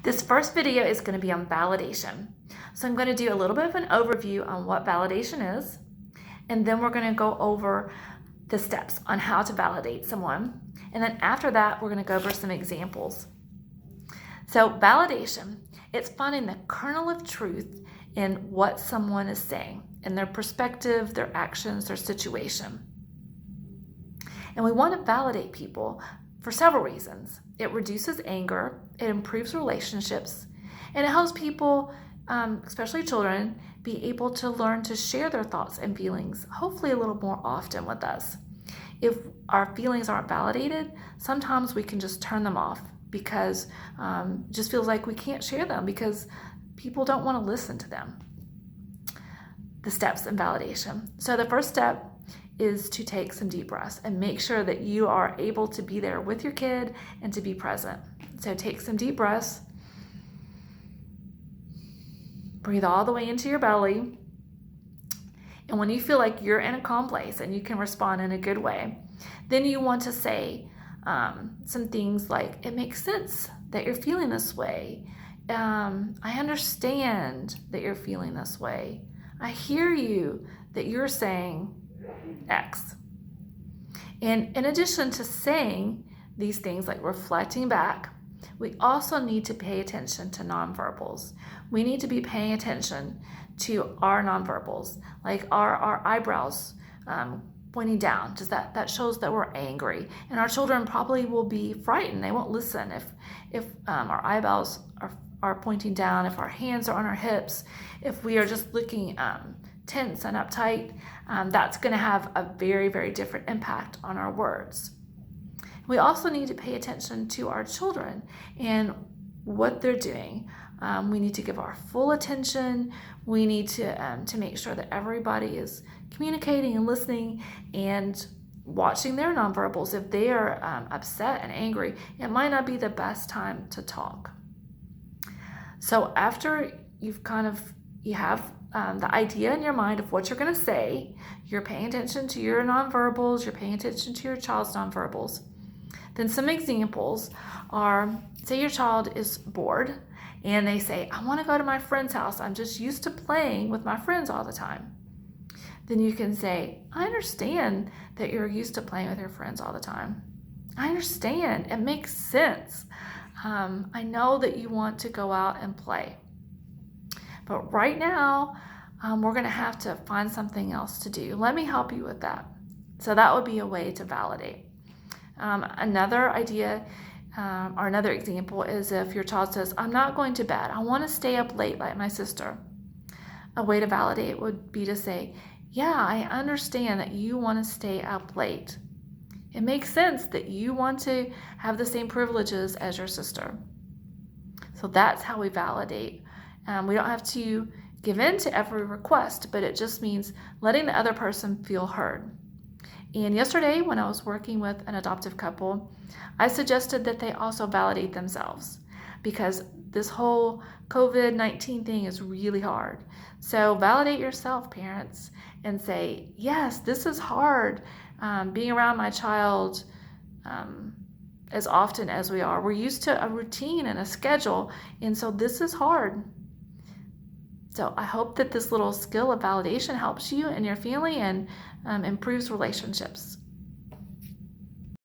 This first video is going to be on validation. So I'm going to do a little bit of an overview on what validation is, and then we're going to go over the steps on how to validate someone. And then after that, we're going to go over some examples. So validation, it's finding the kernel of truth in what someone is saying, in their perspective, their actions, their situation. And we want to validate people for several reasons. It reduces anger, it improves relationships, and it helps people, especially children, be able to learn to share their thoughts and feelings, hopefully a little more often with us. If our feelings aren't validated, sometimes we can just turn them off because it just feels like we can't share them because people don't want to listen to them. The steps in validation. So the first step is to take some deep breaths and make sure that you are able to be there with your kid and to be present. So take some deep breaths. Breathe all the way into your belly. And when you feel like you're in a calm place and you can respond in a good way, then you want to say some things like, it makes sense that you're feeling this way. I understand that you're feeling this way. I hear you that you're saying X. And in addition to saying these things, like reflecting back, we also need to pay attention to nonverbals. We need to be paying attention to our nonverbals, like our eyebrows pointing down. Just that shows that we're angry. And our children probably will be frightened. They won't listen if our eyebrows are pointing down, if our hands are on our hips, if we are just looking tense and uptight. That's going to have a very, very different impact on our words. We also need to pay attention to our children and what they're doing. We need to give our full attention. We need to make sure that everybody is communicating and listening and watching their nonverbals. If they are upset and angry, it might not be the best time to talk. So after you have the idea in your mind of what you're going to say, you're paying attention to your nonverbals, you're paying attention to your child's nonverbals. Then some examples are, say your child is bored and they say, I want to go to my friend's house. I'm just used to playing with my friends all the time. Then you can say, I understand that you're used to playing with your friends all the time. I understand. It makes sense. I know that you want to go out and play. But right now, we're going to have to find something else to do. Let me help you with that. So that would be a way to validate. Another idea or another example is if your child says, I'm not going to bed. I want to stay up late like my sister. A way to validate would be to say, yeah, I understand that you want to stay up late. It makes sense that you want to have the same privileges as your sister. So that's how we validate. We don't have to give in to every request, but it just means letting the other person feel heard. And yesterday, when I was working with an adoptive couple, I suggested that they also validate themselves because this whole COVID-19 thing is really hard. So validate yourself, parents, and say, yes, this is hard. Being around my child as often as we are. We're used to a routine and a schedule, and so this is hard. So I hope that this little skill of validation helps you and your family and improves relationships.